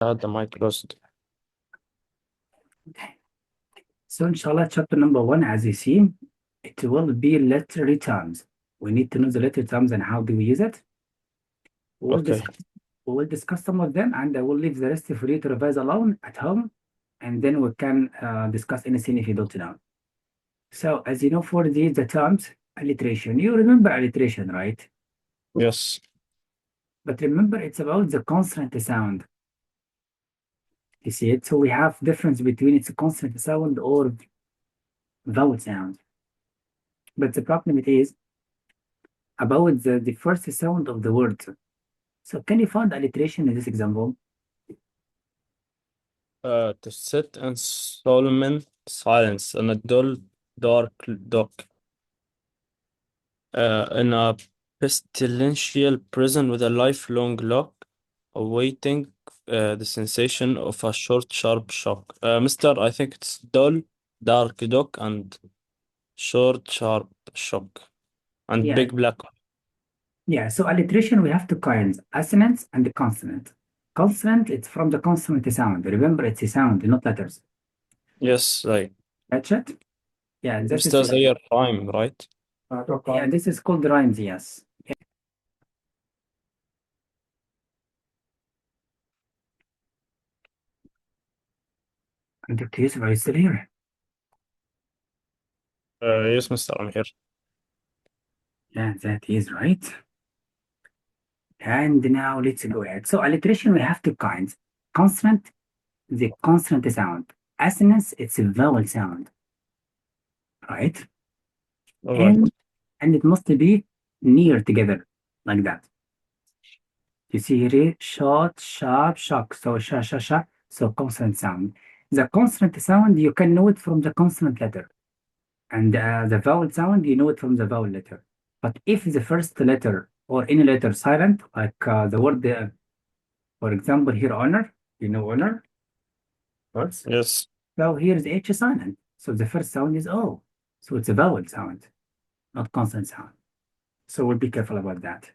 had the mic closed. So inshallah, chapter number 1, as you see, it will be literary terms. We need to know the literary terms and how do we use it. Okay. We will discuss some of them, and I will leave the rest for you to revise alone at home, and then we can discuss anything if you don't know. So as you know, for the terms, alliteration. You remember alliteration, right? Yes. But remember, it's about the consonant sound. You see it? So we have difference between its consonant sound or vowel sound. But the problem it is about the first sound of the word. So can you find alliteration in this example? To sit in solemn silence in a dull, dark dock, in a pestilential prison with a lifelong lock, awaiting the sensation of a short, sharp shock. Mister, I think it's dull, dark dock, and short, sharp shock, and Yeah, big black. yeah. So alliteration, we have two kinds, assonance and the consonant. Consonant, it's from the consonant sound. Remember, it's a sound, not letters. Yes, like Catch it? Yeah, that is Mister Zayer rhyme, right? yeah, this is called rhymes, yes. And it is very clear. Yes, Mister, I'm here. Yeah, that is right. And now let's go ahead. So alliteration, we have two kinds. Consonant, the consonant sound. Assonance, it's a vowel sound, right? All right. And it must be near together, like that. You see here, short, sharp, shock. So sha, sha, sha. So consonant sound. The consonant sound, you can know it from the consonant letter. And the vowel sound, you know it from the vowel letter. But if the first letter or any letter silent, like the word, for example, here honor, you know honor, words. Yes. So here is H silent. So the first sound is O. So it's a vowel sound, not consonant sound. So we'll be careful about that.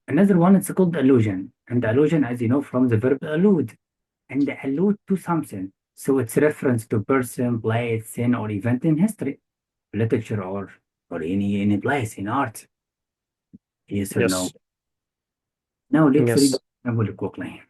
Another one, it's called allusion. And allusion, as you know, from the verb allude. And allude to something. So it's reference to person, place, scene, or event in history, literature, or any place in art. Yes or no? Yes. Now let's read Yes. the example quickly.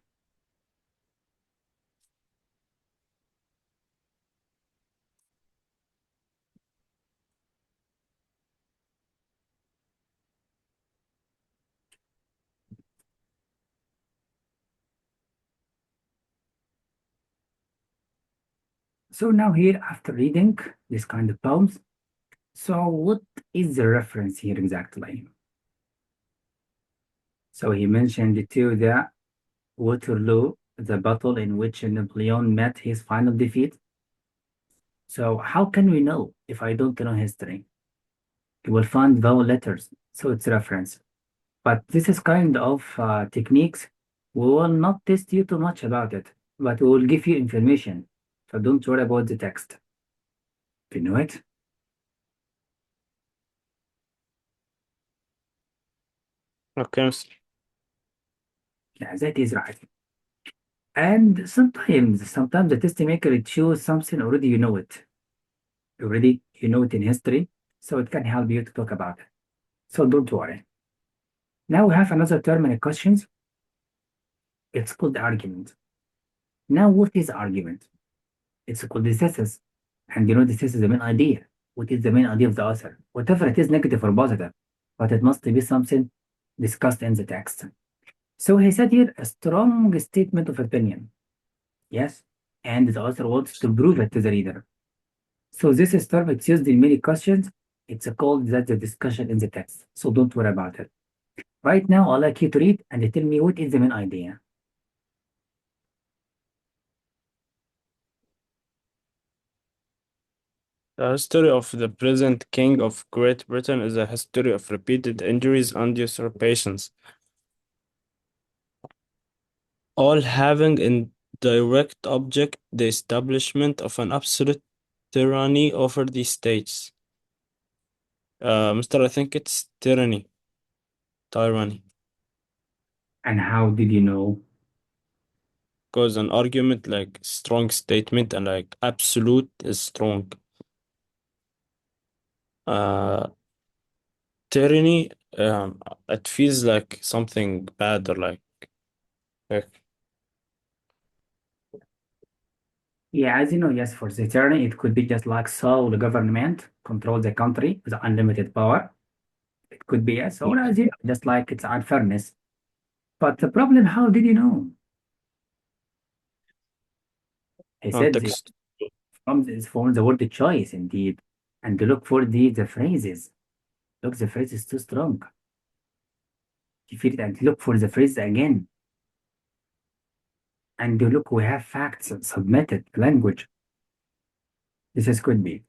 So now here, after reading this kind of poems, so what is the reference here exactly? So he mentioned to the Waterloo, the battle in which Napoleon met his final defeat. So how can we know if I don't know history? You will find vowel letters, so it's reference. But this is kind of techniques. We will not test you too much about it, but we will give you information. So don't worry about the text. You know it? Okay, Mister. Yeah, that is right. And sometimes the test maker it shows something already you know it. Already you know it in history, so it can help you to talk about it. So don't worry. Now we have another term in the questions. It's called argument. Now what is argument? It's called the thesis. And you know the thesis is the main idea. What is the main idea of the author? Whatever it is, negative or positive, but it must be something discussed in the text. So he said here a strong statement of opinion. Yes. And the author wants to prove it to the reader. So this is term it's used in many questions. It's called that the discussion in the text. So don't worry about it. Right now, I'd like you to read and tell me what is the main idea. The history of the present King of Great Britain is a history of repeated injuries and usurpations, all having in direct object the establishment of an absolute tyranny over the states. Mister, I think it's tyranny. And how did you know? because an argument like strong statement and like absolute is strong. Uh, Tyranny, it feels like something bad or like Yeah, as you know, yes, for the tyranny, it could be just like so the government control the country with unlimited power. It could be yes, or as you know, just like it's unfairness. But the problem, how did you know? He said context. from the word choice indeed. And look for the phrases. Look, the phrase is too strong. You feel it and look for the phrase again. And look, we have facts submitted, language. This is could be.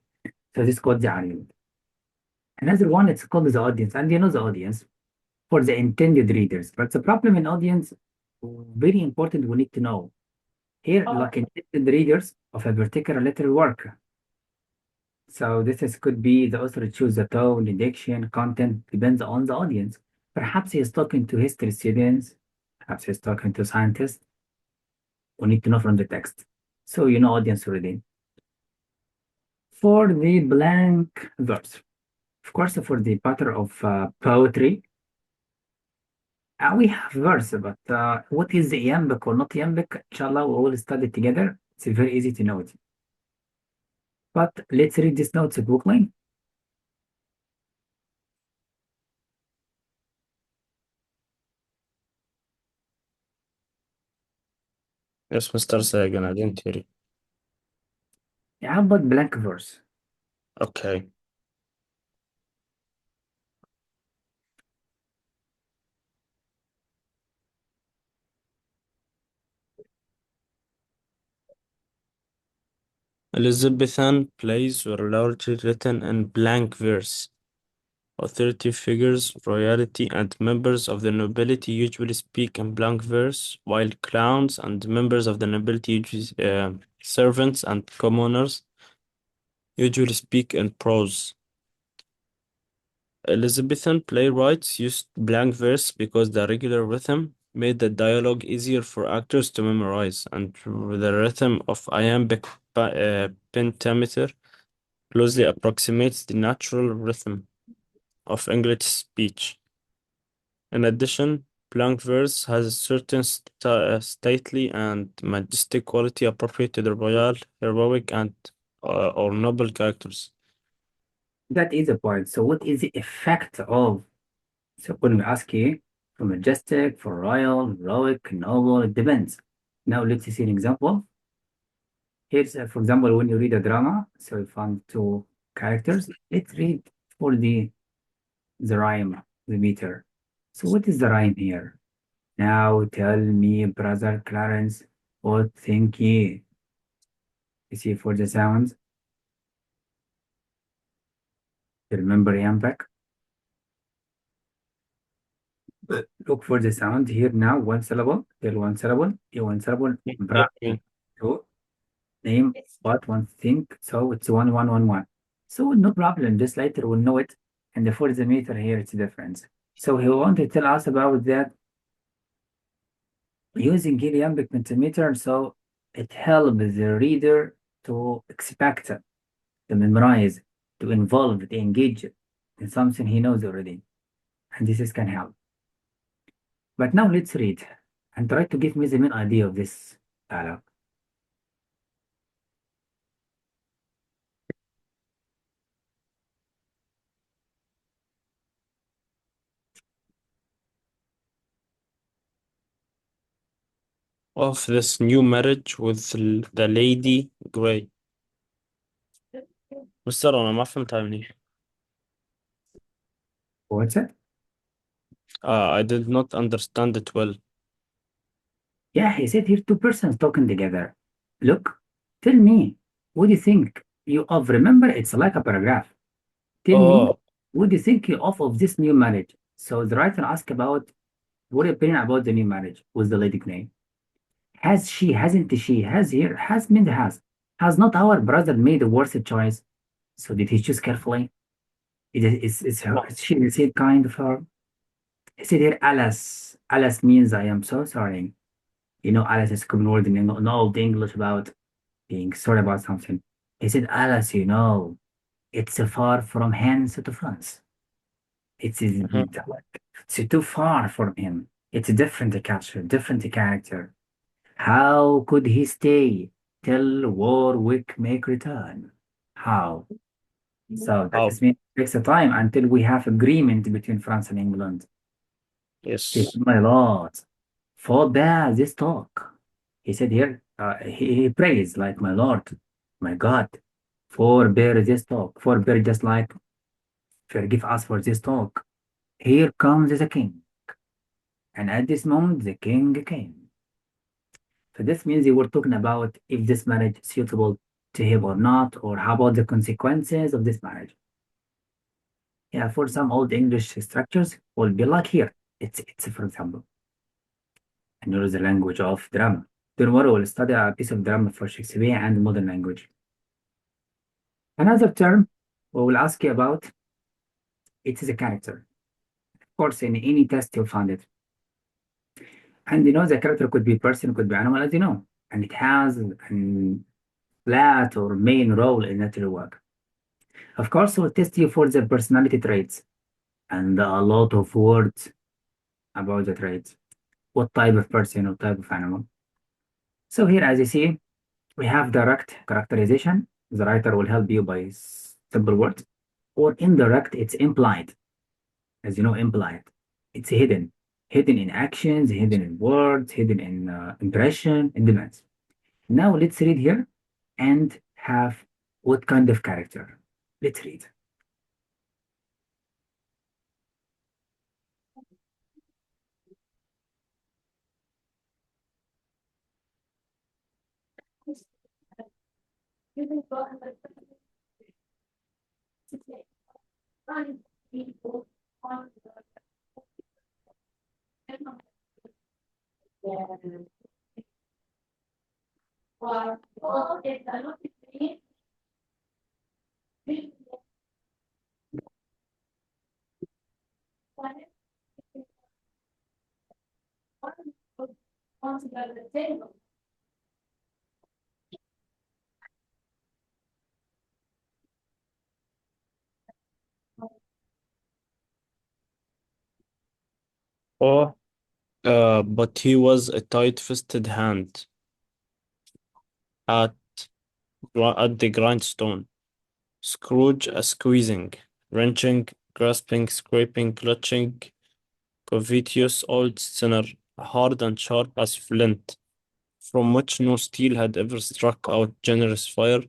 So this called the argument. Another one, it's called the audience. And you know the audience for the intended readers. But the problem in audience, very important, we need to know. Here, like intended readers of a particular literary work. So this is could be the author choose the tone, the diction, content, depends on the audience. Perhaps he is talking to history students, perhaps he's talking to scientists. We need to know from the text. So you know audience already. For the blank verse, of course, for the pattern of poetry, we have verse, but what is the iambic or not iambic? Inshallah, we all study together. It's very easy to know it. But let's read this notes quickly. Yes, Mr. Sagan, I didn't hear you. Yeah, but blank verse. Okay. Elizabethan plays were largely written in blank verse. Authority figures, royalty, and members of the nobility usually speak in blank verse, while clowns and members of the nobility, usually, servants and commoners, usually speak in prose. Elizabethan playwrights used blank verse because the regular rhythm made the dialogue easier for actors to memorize, and the rhythm of iambic pentameter closely approximates the natural rhythm of English speech. In addition, blank verse has a certain stately and majestic quality appropriate to the royal, heroic, and or noble characters. That is the point. So what is the effect of, so when we ask you, for majestic, for royal, heroic, noble, it depends. Now let's see an example. Here's, for example, when you read a drama, so you find two characters. Let's read for the rhyme, the meter. So what is the rhyme here? Now tell me, brother Clarence, what think ye? You see for the sounds. You remember Yambek? Look for the sound here now, one syllable, tell one syllable, one syllable, bra, two, name, what one think. So it's 1111. So no problem, just later we'll know it. And for the meter here, it's different. So he wanted to tell us about that using iambic pentameter. So it helps the reader to expect, to memorize, to involve, to engage in something he knows already. And this is can help. But now let's read and try to give me the main idea of this dialogue. Of this new marriage with the Lady Grey. مستر أنا ما فهمتها منيح. What's it? I did not understand it well. Yeah, he said here two persons talking together. Look, tell me, what do you think you of? Remember, it's like a paragraph. Tell me, Oh, what do you think you of this new marriage? So the writer asked about what opinion about the new marriage with the Lady Grey. Has she, hasn't she, has here, has meant has. Has not our brother made a worse choice? So did he choose carefully? Is her, is she the same kind of her? He said here, alas. Alas means I am so sorry. You know, Alice is common word in Old English about being sorry about something. He said, Alice, you know, it's far from hence to France. It's, Mhm. it's too far from him. It's a different culture, different character. How could he stay till Warwick make return? How? So that How? is mean it takes a time until we have agreement between France and England. He Yes. said, my lord, forbear this talk. He said here, he prays like my lord, my God, forbear this talk. Forbear just like forgive us for this talk. Here comes the king. And at this moment, the king came. So this means they were talking about if this marriage is suitable to him or not, or how about the consequences of this marriage. Yeah, for some old English structures will be like here. It's for example, and there is the language of drama. Tomorrow we'll study a piece of drama for Shakespeare and modern language. Another term we will ask you about, it is a character. Of course, in any test you'll find it. And you know, the character could be person, could be animal, as you know. And it has a flat or main role in natural work. Of course, we'll test you for the personality traits and a lot of words about the traits. What type of person or type of animal. So here, as you see, we have direct characterization. The writer will help you by simple words. Or indirect, it's implied. As you know, implied. It's hidden. Hidden in actions, hidden in words, hidden in impression, it depends. Now let's read here and have what kind of character. Let's read. Oh, but he was a tight-fisted hand at at the grindstone. Scrooge a squeezing, wrenching, grasping, scraping, clutching, covetous old sinner, hard and sharp as flint, from which no steel had ever struck out generous fire,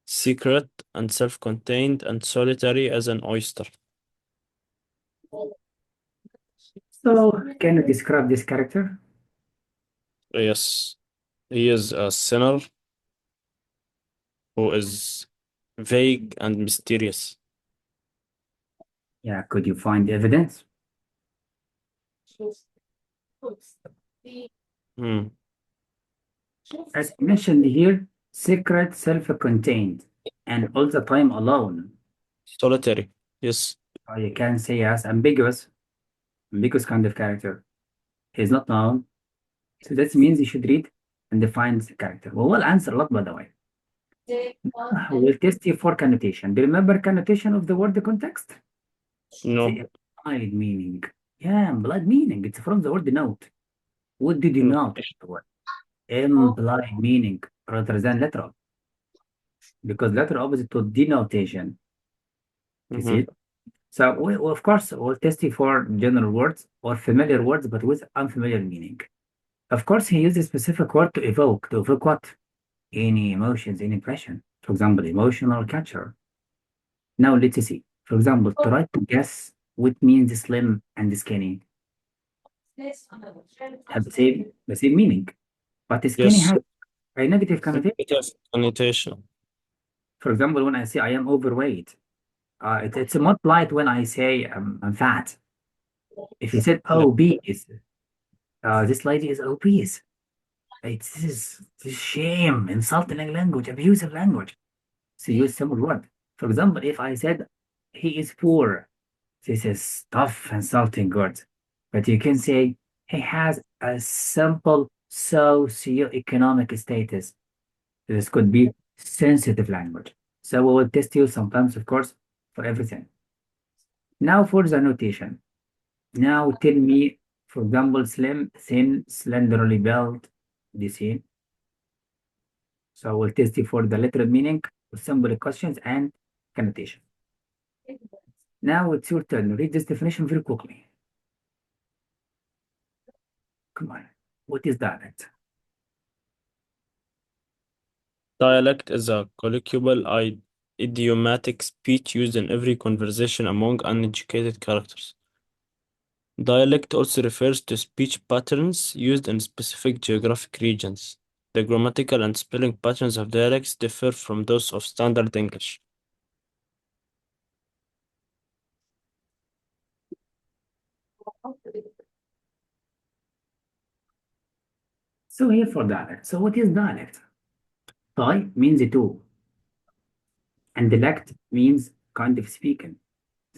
secret and self-contained and solitary as an oyster. So, can you describe this character? Yes, he is a sinner who is vague and mysterious. Yeah, could you find evidence? Hmm. As mentioned here, secret, self-contained, and all the time alone. Solitary. Yes. Or you can say as ambiguous, ambiguous kind of character. He's not known. So that means you should read and define the character. Well, we'll answer a lot, by the way. We'll test you for connotation. Do you remember connotation of the word context? No. The implied meaning. Yeah, implied meaning. It's from the word note. What did you note? Okay. The word implied meaning rather than literal. Because literal opposite to denotation. You see Mm-hmm. it? So of course, we'll test you for general words or familiar words, but with unfamiliar meaning. Of course, he uses specific word to evoke. To evoke what? Any emotions, any impression. For example, emotional capture. Now let's see. For example, try to guess what means slim and skinny. Have the same meaning. But skinny Yes. has a negative connotation. Negative connotation. For example, when I say I am overweight, it's a multiplied when I say I'm fat. If you said Yeah. obese, this lady is obese. This is shame, insulting language, abusive language. So use simple word. For example, if I said he is poor, this is tough, insulting word. But you can say he has a simple socioeconomic status. This could be sensitive language. So we will test you sometimes, of course, for everything. Now for the notation. Now tell me, for example, slim, thin, slenderly built, this here. So we'll test you for the literal meaning with simple questions and connotation. Now it's your turn. Read this definition very quickly. Come on. What is dialect? Dialect is a colloquial idiomatic speech used in every conversation among uneducated characters. Dialect also refers to speech patterns used in specific geographic regions. The grammatical and spelling patterns of dialects differ from those of standard English. So here for dialect. So what is dialect? Di means two, and dialect means kind of speaking,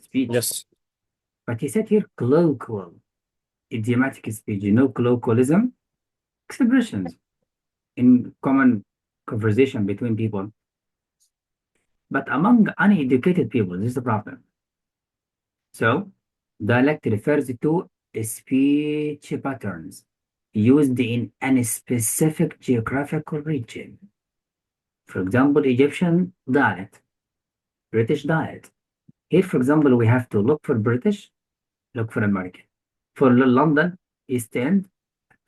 speech. Yes. But he said here colloquial, idiomatic speech. You know, colloquialism, expressions in common conversation between people. But among uneducated people, this is the problem. So, dialect refers to speech patterns used in a specific geographical region. For example, Egyptian dialect, British dialect. Here, for example, we have to look for British, look for American. For London, East End,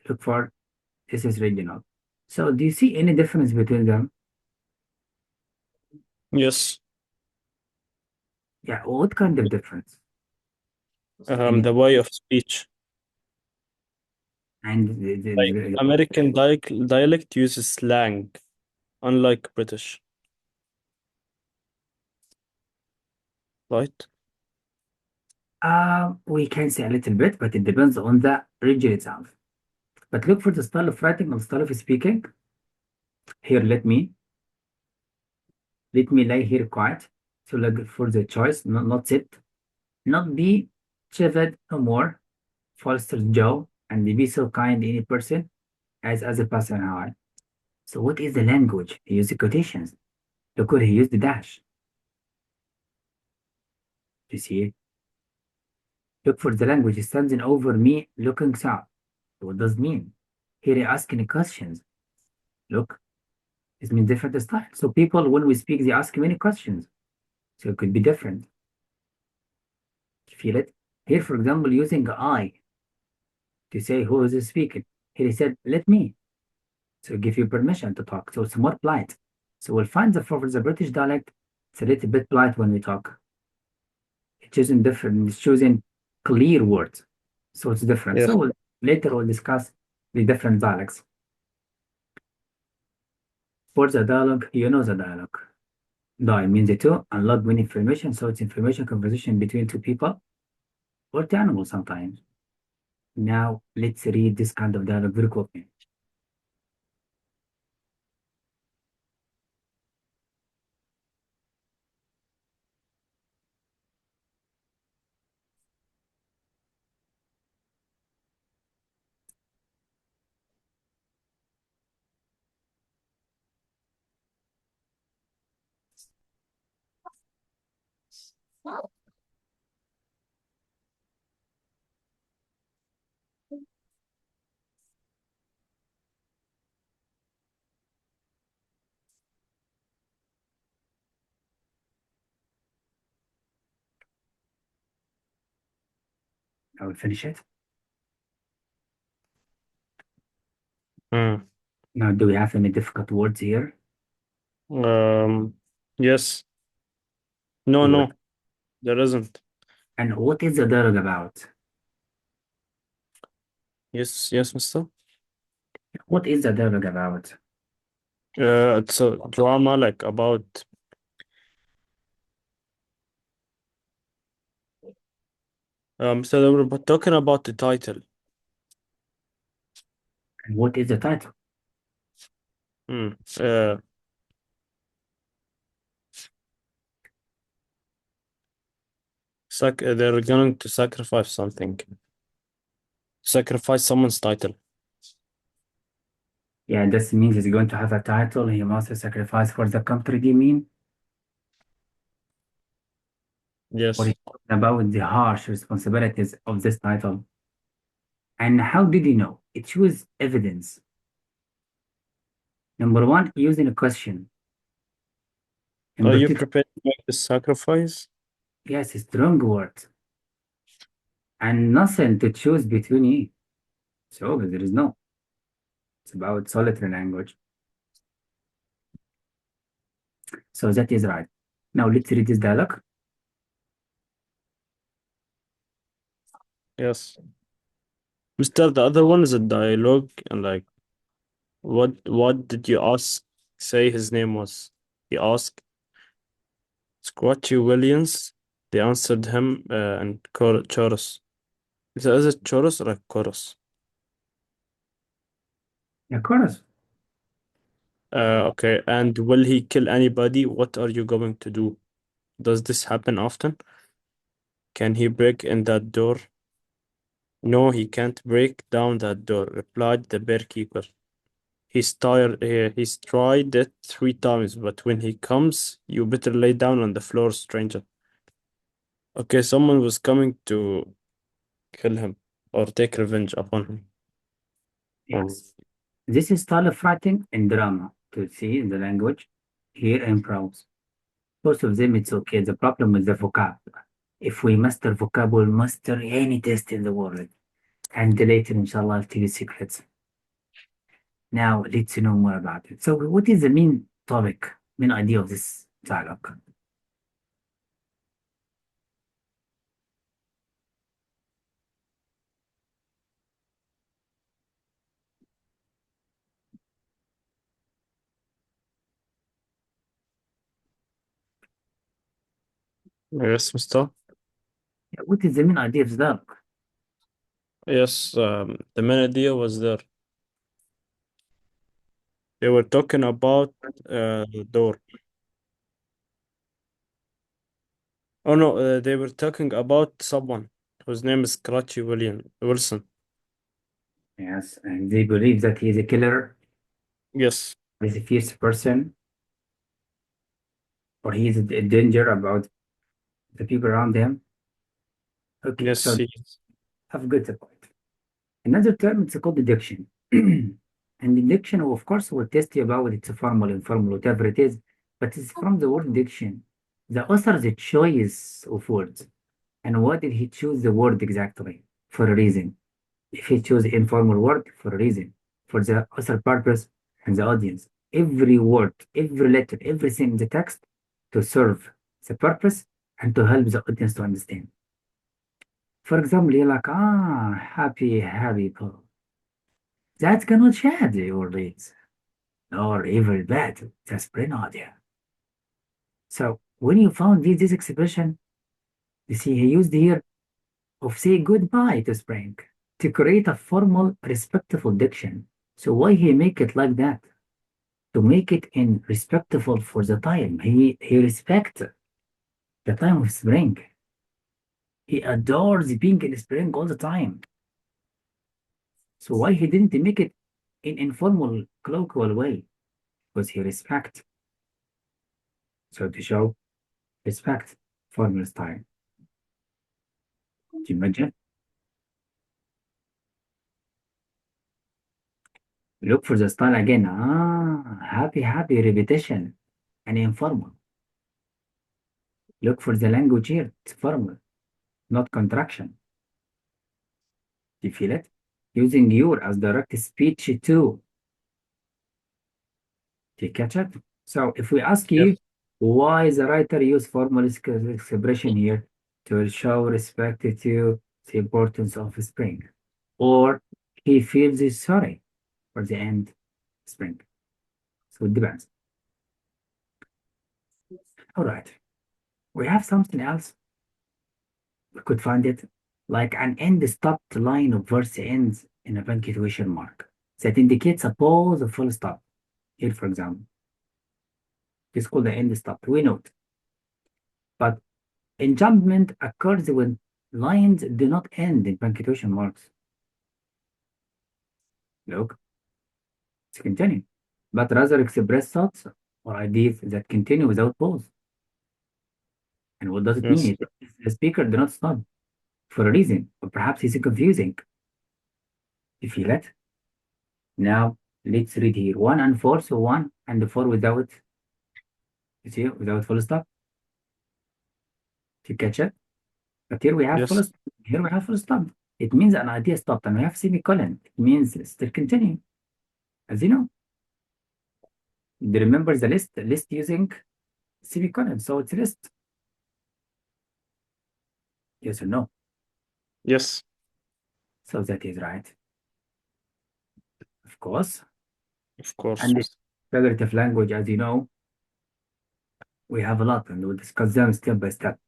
look for this is regional. So, do you see any difference between them? Yes. Yeah, what kind of difference? Any, The way of speech. and Like American dialect uses slang, unlike British, right? we can say a little bit, but it depends on the region itself. But look for the style of writing and style of speaking. Here, let me lay here quiet. So look for the choice, not sit, not be chivaled no more, foster Joe, and be so kind any person as a person are. So what is the language? He used the quotations. Look what he used the dash. You see it? Look for the language standing over me, looking south. What does it mean? Here he asking questions. Look, it means different style. So people, when we speak, they ask many questions. So it could be different. You feel it? Here, for example, using I to say who is speaking. Here he said, let me. So give you permission to talk. So it's more polite. So we'll find that for the British dialect, it's a little bit polite when we talk. It's choosing different, it's choosing clear words. So it's different. Yes. So later we'll discuss the different dialects. For the dialogue, you know the dialogue. Di means the two, and log means information. So it's information conversation between two people or two animals sometimes. Now let's read this kind of dialogue very quickly. I will finish it. Mm. Now, do we have any difficult words here? Yes. No, Good. no, there isn't. And what is the dialogue about? Yes, yes, mister. What is the dialogue about? It's a drama like about so we're talking about the title. And what is the title? Hmm. Uh, they're going to sacrifice something. Sacrifice someone's title. Yeah, this means he's going to have a title. He must sacrifice for the country. Do you mean? Or Yes. he's talking about the harsh responsibilities of this title? And how did you know? It shows evidence. Number one, using a question. Are Number you two, prepared to make the sacrifice? yes, strong word. And nothing to choose between you. So there is no. It's about solitary language. So that is right. Now let's read this dialogue. Yes. Mister, the other one is a dialogue and like what did you ask say his name was? He asked Squatchy Williams. They answered him and chorus. Is it chorus or a chorus? Yeah, chorus. Okay. And will he kill anybody? What are you going to do? Does this happen often? Can he break in that door? No, he can't break down that door, replied the bearkeeper. He's tried it 3 times, but when he comes, you better lay down on the floor, stranger. Okay, someone was coming to kill him or take revenge upon him. Yes. This is style of writing and drama to see in the language. Here improves. Most of them it's okay. The problem is the vocab. If we master vocab, we'll master any test in the world. And later, inshallah, I'll tell you secrets. Now, let's know more about it. So, what is the main topic, main idea of this dialogue? Yes, mister. What is the main idea of the dialogue? Yes, the main idea was there. They were talking about the door. Oh no, they were talking about someone whose name is Scratchy Wilson. Yes, and they believe that he is a killer, Yes, he's a fierce person, or he is a danger about the people around him. Okay, yes, so he, I've got the point. Another term, it's called deduction. And deduction, of course, will test you about it's a formal, informal, whatever it is, but it's from the word diction. The author's choice of words. And why did he choose the word exactly? For a reason. If he chose informal word, for a reason. For the author purpose and the audience. Every word, every letter, everything in the text to serve the purpose and to help the audience to understand. For example, you're like, happy Paul. That cannot shed your lids, nor evil bad. That's brain audio. So when you found this expression, you see he used here of say goodbye to spring to create a formal, respectful diction. So why he make it like that? To make it in respectful for the time. He respect the time of spring. He adores being in spring all the time. So why he didn't make it in informal, colloquial way? Because he respect. So to show respect, formal style. Do you imagine? Look for the style again. Happy repetition and informal. Look for the language here. It's formal, not contraction. Do you feel it? Using your as direct speech too. Do you catch it? So if we ask yes, you why the writer use formal expression here to show respect to the importance of spring, or he feels sorry for the end spring. So it depends. All right. We have something else. We could find it like an end stopped line of verse ends in a punctuation mark that indicates a pause or full stop. Here, for example, this is called the end stop. We note. But enjambment occurs when lines do not end in punctuation marks. Look, It's continue, but rather express thoughts or ideas that continue without pause. And what does it mean? Yes. It means the speaker did not stop for a reason, or perhaps it's confusing. You feel it? Now let's read here 1 and 4. So 1 and 4 without, you see, without full stop to catch it. But here we have full Yes. stop. Here we have full stop. It means an idea stopped, and we have semicolon. It means still continuing. As you know, they remember the list using semicolon, so it's list. Yes or no? Yes. So that is right, of course. Of course, And the Mr. figurative language, as you know, we have a lot, and we'll discuss them step by step.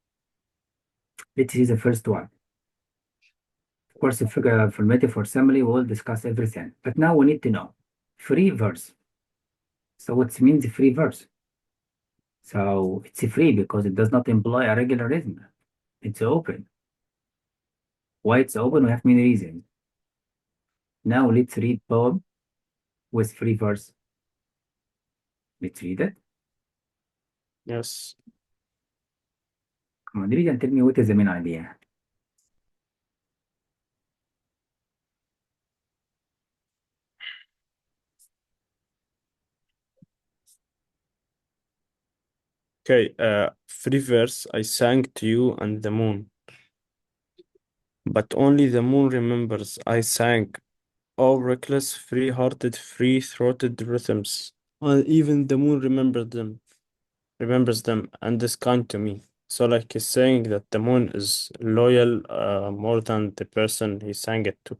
Let's see the first one. Of course, the figure formative or simile, we'll discuss everything. But now we need to know free verse. So what means free verse? So it's free because it does not imply a regular rhythm. It's open. Why it's open? We have many reasons. Now let's read poem with free verse. Let's read it. Yes. Come on, read and tell me what is the main idea. Okay. Free verse. I sang to you and the moon, but only the moon remembers. I sang all reckless, free-hearted, free-throated rhythms. Even the moon remembers them, and is kind to me. So, like he's saying that the moon is loyal, more than the person he sang it to.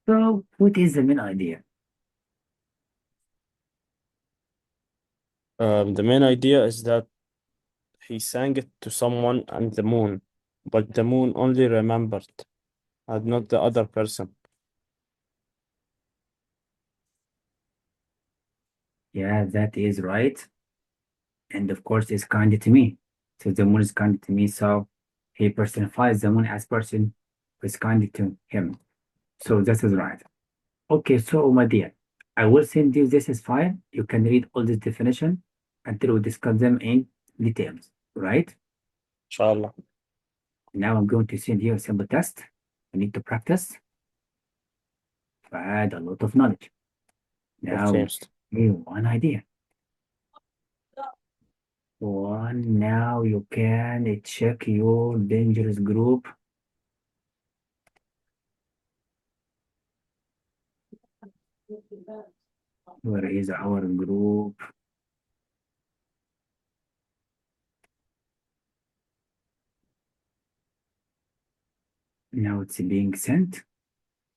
So what is the main idea? The main idea is that he sang it to someone and the moon, but the moon only remembered, and not the other person. Yeah, that is right. And of course, it's kind to me. So the moon is kind to me. So he personifies the moon as person who is kind to him. So that is right. Okay, so my dear, I will send you this as file. You can read all this definition until we discuss them in details, right? Inshallah. Now I'm going to send you a simple test. You need to practice to add a lot of knowledge. Okay, Now, Mr. one idea. One, now you can check your dangerous group. Where is our group? Now it's being sent.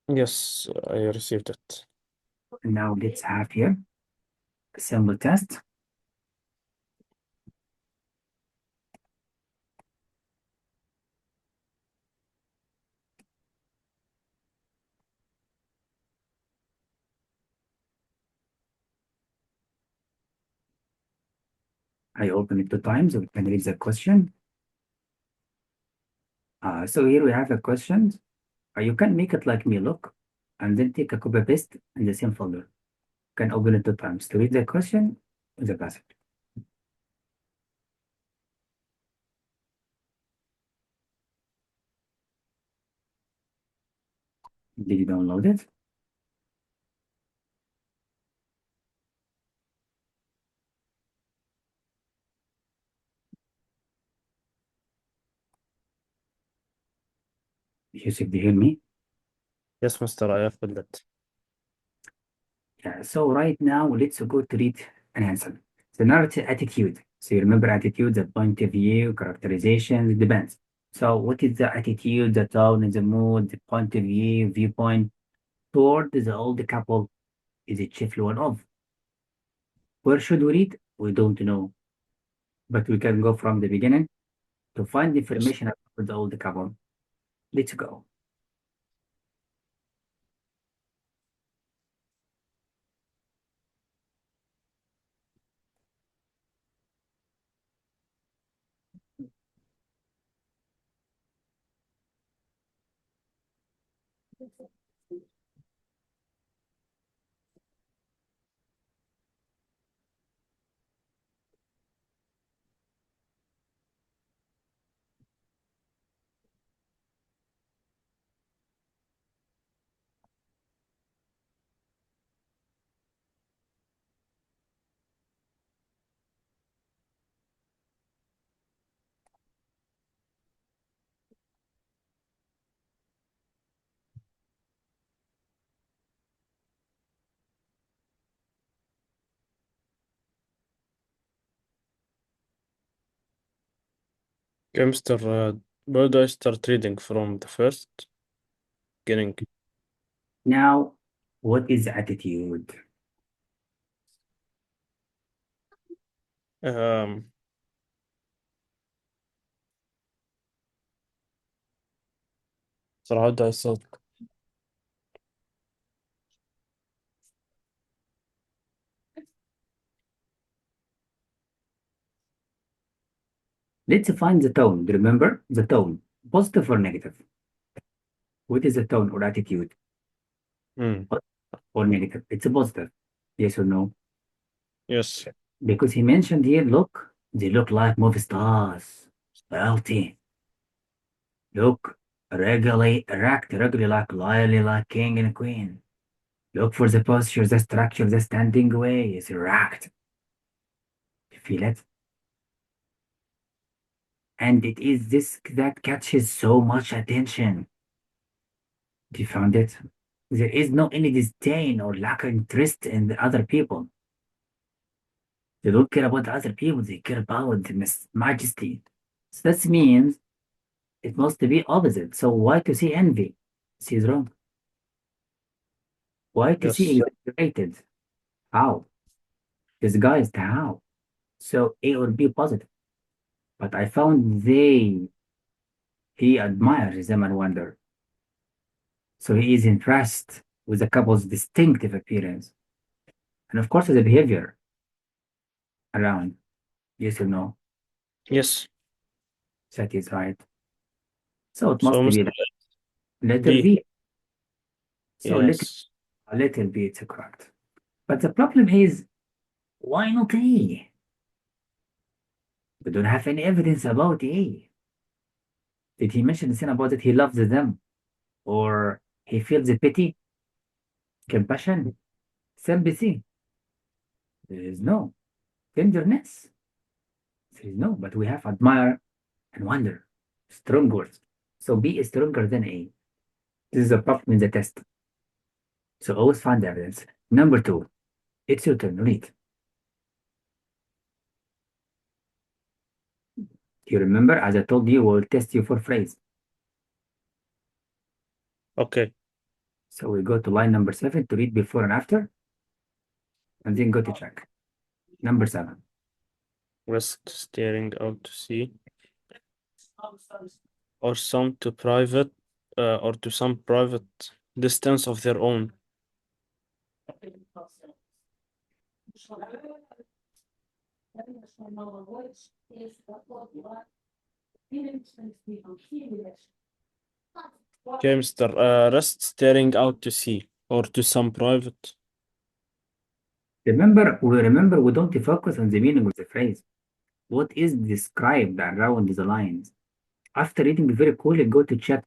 Yes, I received it. Now let's have here a simple test. I open it 2 times so we can read the question. So here we have a question. You can make it like me, look, and then take a copy paste in the same folder. You can open it 2 times to read the question with the passage. Did you download it? Yusuf, do you hear me? Yes, Mr. I have filled it. Yeah, so right now let's go to read an answer. The narrative attitude. So you remember attitude, the point of view, characterization, it depends. So what is the attitude, the tone, the mood, the point of view, viewpoint toward the old couple? Is it chiefly one of? Where should we read? We don't know. But we can go from the beginning to find Yes. information about the old couple. Let's go. Okay, Mr. Where do I start reading from the first beginning? Now, what is attitude? Um, so how do I start? Let's find the tone. Remember the tone, positive or negative? What is the tone or attitude? Hmm. Or negative? It's a positive. Yes or no? Yes. Because he mentioned here, look, they look like movie stars. Wealthy. Look, regularly like loyally like king and queen. Look for the posture, the structure, the standing way is erect. You feel it? And it is this that catches so much attention. Do you found it? There is no any disdain or lack of interest in the other people. They don't care about the other people, they care about the majesty. So that means it must be opposite. So why to see envy? See is wrong. Why to see Yes. exaggerated? How? Disguised how? So A or B positive. But I found he admires them and wonder. So he is impressed with the couple's distinctive appearance. And of course the behavior around. Yes or no? Yes. That is right. So it So must be Mr. the letter B. B. So Yes. a little B it's correct. But the problem is, why not A? We don't have any evidence about A. Did he mention the thing about that he loves them? Or he feels the pity, compassion, sympathy? There is no tenderness. There is no, but we have admire and wonder. Strong words. So B is stronger than A. This is a problem in the test. So always find the evidence. Number two, it's your turn. Read. You remember, as I told you, we'll test you for phrase. Okay. So we go to line number 7 to read before and after, and then go to check. Number 7. Rest staring out to sea, or some to private, or to some private distance of their own. Okay, Mr. Rest staring out to sea, or to some private. Remember, we don't focus on the meaning of the phrase. What is described around the lines? After reading very coolly, go to check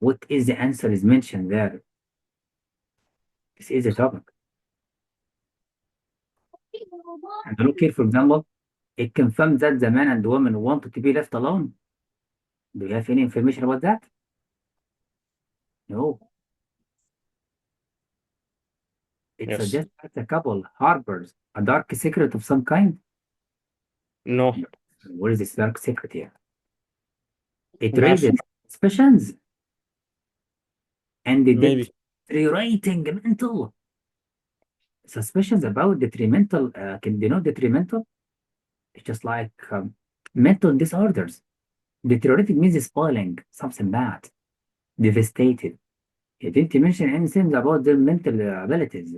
what is the answer is mentioned there. This is the topic. And look here, for example, it confirms that the man and the woman wanted to be left alone. Do you have any information about that? No. It Yes. suggests that the couple harbors a dark secret of some kind. No. What is this dark secret here? It Math. raises suspicions and Maybe. deteriorating mental suspicions about detrimental. Can you know detrimental? It's just like mental disorders. Deteriorating means spoiling, something bad, devastated. He didn't mention anything about their mental abilities.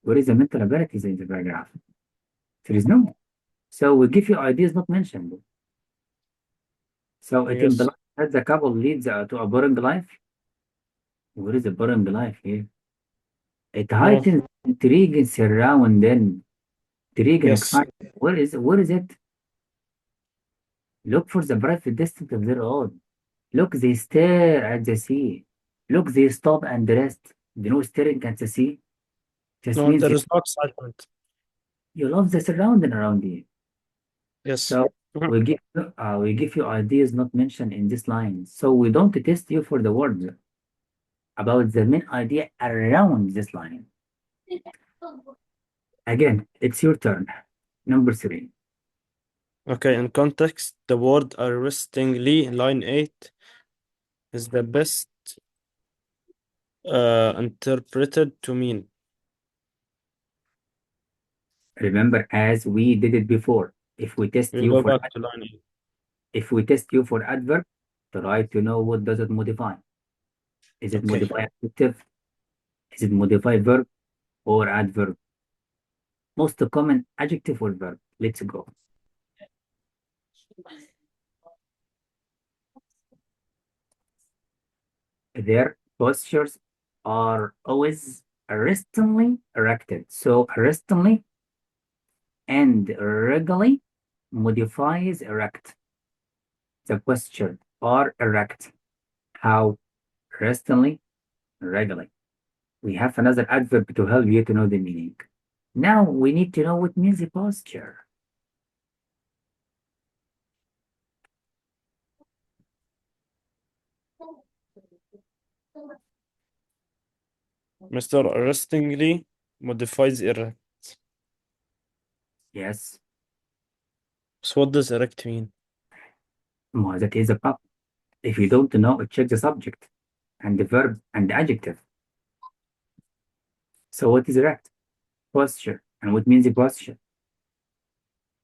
Where is the mental abilities in the paragraph? There is no. So we give you ideas not mentioned. So it Yes. implies Has the couple leads to a boring life? What is a boring life here? It No. heightens intrigue surrounding intrigue and Yes. excitement. Where is it? Look for the private distance of their own. Look, they stare at the sea. Look, they stop and rest. You know, staring at the sea just No, means there is no excitement. you love the surrounding around you. Yes. So we give you ideas not mentioned in this line. So we don't test you for the words about the main idea around this line. Again, it's your turn. Number 3. Okay, in context, the word arrestingly, line 8, is the best interpreted to mean. Remember, as we did it before, if we test We you go for back to line 8. if we test you for adverb, try to know what does it modify. Is it Okay. modify adjective? Is it modify verb or adverb? Most common adjective or verb. Let's go. Their postures are always arrestingly erected. So arrestingly and regularly modifies erect. The posture are erect. How? Arrestingly, regularly. We have another adverb to help you to know the meaning. Now we need to know what means the posture. Mr. Arrestingly modifies erect. Yes, So what does erect mean? well, that is a problem. If you don't know, check the subject and the verb and the adjective. So what is erect? Posture. And what means the posture?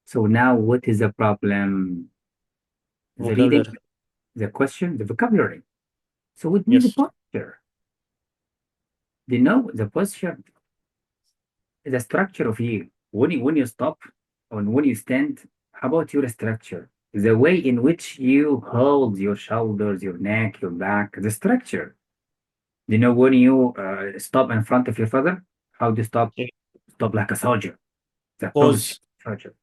So now what is the problem? The reading, Vocabulary. the question, the vocabulary. So what means the Yes. posture? Do you know the posture is a structure of you. When you stop and when you stand, how about your structure? The way in which you hold your shoulders, your neck, your back, the structure. Do you know when you stop in front of your father? How do you stop? Yeah. Stop like a soldier. The pose Pause. soldier.